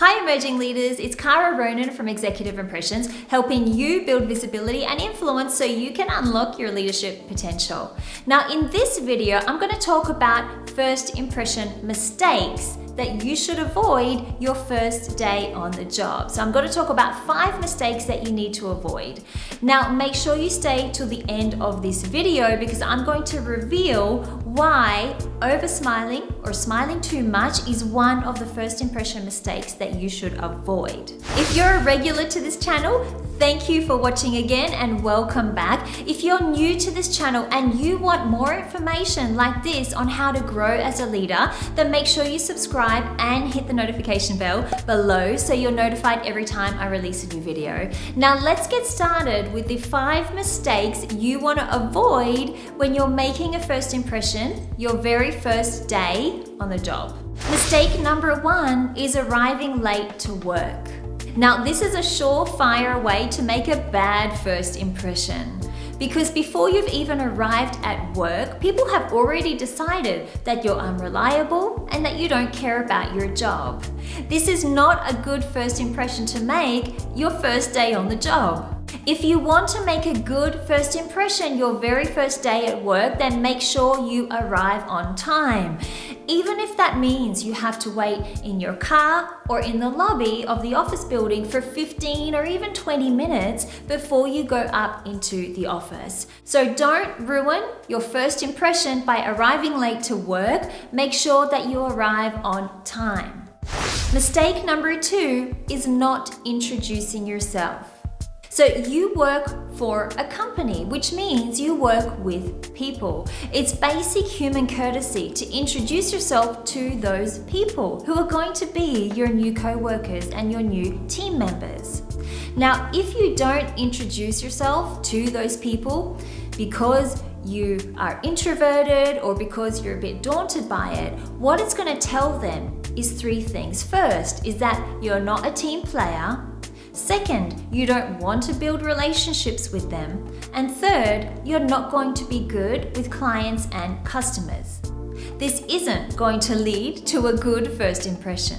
Hi emerging leaders, it's Ronin from Executive Impressions, helping you build visibility and influence so you can unlock your leadership potential. Now in this video, I'm going to talk about first impression mistakes that you should avoid your first day on the job. So I'm going to talk about 5 mistakes that you need to avoid. Now make sure you stay till the end of this video because I'm going to reveal why over smiling or smiling too much is one of the first impression mistakes that you should avoid. If you're a regular to this channel, thank you for watching again and welcome back. If you're new to this channel and you want more information like this on how to grow as a leader, then make sure you subscribe and hit the notification bell below so you're notified every time I release a new video. Now let's get started with the 5 mistakes you want to avoid when you're making a first impression your very first day on the job. Mistake number 1 is arriving late to work. Now this is a surefire way to make a bad first impression. Because before you've even arrived at work, people have already decided that you're unreliable and that you don't care about your job. This is not a good first impression to make your first day on the job. If you want to make a good first impression your very first day at work, then make sure you arrive on time. Even if that means you have to wait in your car or in the lobby of the office building for 15 or even 20 minutes before you go up into the office. So don't ruin your first impression by arriving late to work. Make sure that you arrive on time. Mistake number 2 is not introducing yourself. So you work for a company, which means you work with people. It's basic human courtesy to introduce yourself to those people who are going to be your new co-workers and your new team members. Now, if you don't introduce yourself to those people because you are introverted or because you're a bit daunted by it, what it's going to tell them is 3 things. First is that you're not a team player. Second, you don't want to build relationships with them. And third, you're not going to be good with clients and customers. This isn't going to lead to a good first impression.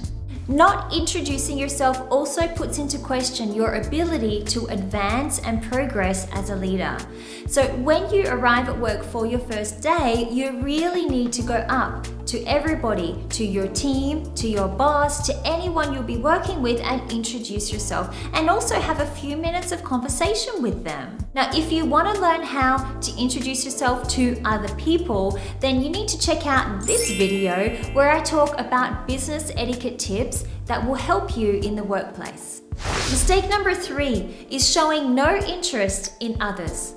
Not introducing yourself also puts into question your ability to advance and progress as a leader. So when you arrive at work for your first day, you really need to go up to everybody, to your team, to your boss, to anyone you'll be working with and introduce yourself and also have a few minutes of conversation with them. Now, if you want to learn how to introduce yourself to other people, then you need to check out this video where I talk about business etiquette tips that will help you in the workplace. Mistake number 3 is showing no interest in others.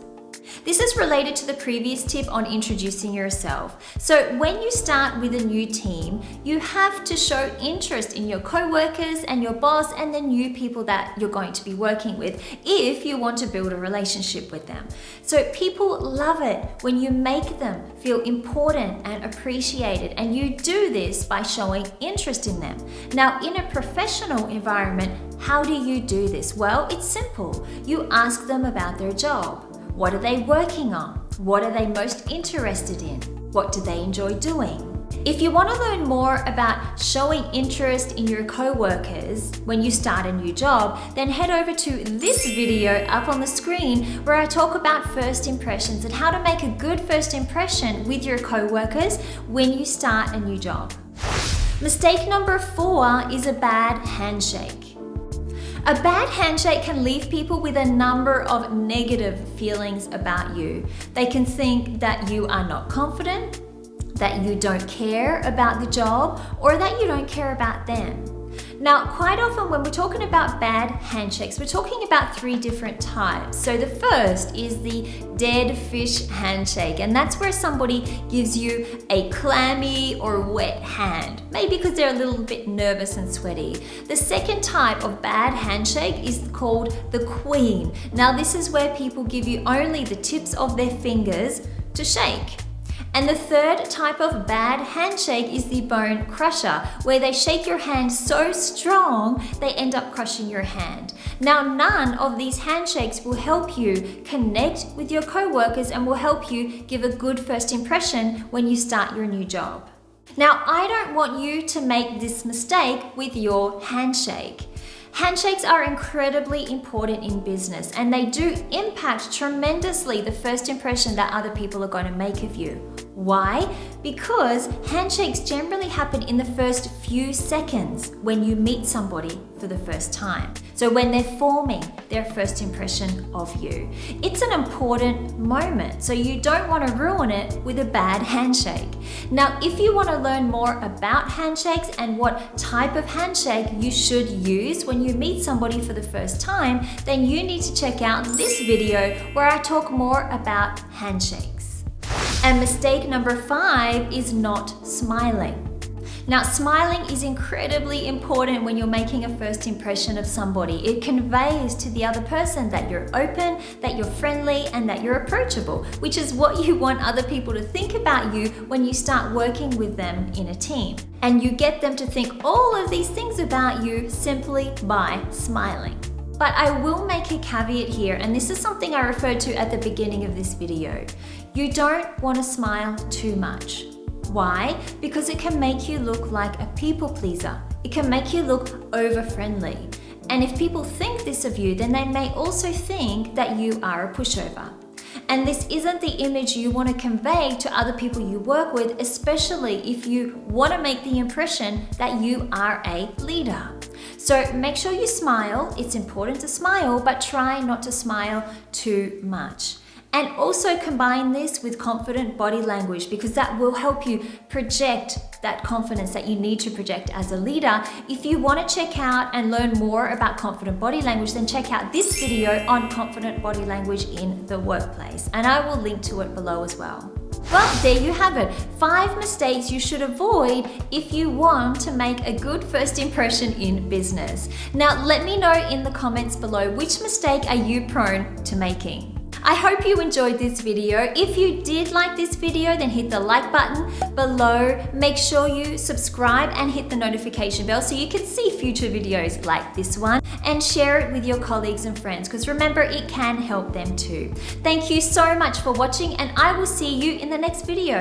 This is related to the previous tip on introducing yourself. So when you start with a new team, you have to show interest in your co-workers and your boss and the new people that you're going to be working with if you want to build a relationship with them. So people love it when you make them feel important and appreciated, and you do this by showing interest in them. Now, in a professional environment, how do you do this? Well, it's simple. You ask them about their job. What are they working on? What are they most interested in? What do they enjoy doing? If you want to learn more about showing interest in your co-workers when you start a new job, then head over to this video up on the screen where I talk about first impressions and how to make a good first impression with your co-workers when you start a new job. Mistake number 4 is a bad handshake. A bad handshake can leave people with a number of negative feelings about you. They can think that you are not confident, that you don't care about the job, or that you don't care about them. Now, quite often when we're talking about bad handshakes, we're talking about 3 different types. So the first is the dead fish handshake, and that's where somebody gives you a clammy or wet hand, maybe because they're a little bit nervous and sweaty. The second type of bad handshake is called the queen. Now, this is where people give you only the tips of their fingers to shake. And the third type of bad handshake is the bone crusher, where they shake your hand so strong they end up crushing your hand. Now, none of these handshakes will help you connect with your co-workers and will help you give a good first impression when you start your new job. Now, I don't want you to make this mistake with your handshake. Handshakes are incredibly important in business, and they do impact tremendously the first impression that other people are going to make of you. Why? Because handshakes generally happen in the first few seconds when you meet somebody for the first time. So when they're forming their first impression of you. It's an important moment, so you don't want to ruin it with a bad handshake. Now, if you want to learn more about handshakes and what type of handshake you should use when you meet somebody for the first time, then you need to check out this video where I talk more about handshakes. And mistake number 5 is not smiling. Now, smiling is incredibly important when you're making a first impression of somebody. It conveys to the other person that you're open, that you're friendly, and that you're approachable, which is what you want other people to think about you when you start working with them in a team. And you get them to think all of these things about you simply by smiling. But I will make a caveat here, and this is something I referred to at the beginning of this video. You don't want to smile too much. Why? Because it can make you look like a people pleaser. It can make you look over-friendly. And if people think this of you, then they may also think that you are a pushover. And this isn't the image you want to convey to other people you work with, especially if you want to make the impression that you are a leader. So make sure you smile. It's important to smile, but try not to smile too much. And also combine this with confident body language, because that will help you project that confidence that you need to project as a leader. If you want to check out and learn more about confident body language, then check out this video on confident body language in the workplace. And I will link to it below as well. Well, there you have it. 5 mistakes you should avoid if you want to make a good first impression in business. Now, let me know in the comments below, which mistake are you prone to making? I hope you enjoyed this video. If you did like this video, then hit the like button below. Make sure you subscribe and hit the notification bell so you can see future videos like this one, and share it with your colleagues and friends, because remember, it can help them too. Thank you so much for watching, and I will see you in the next video.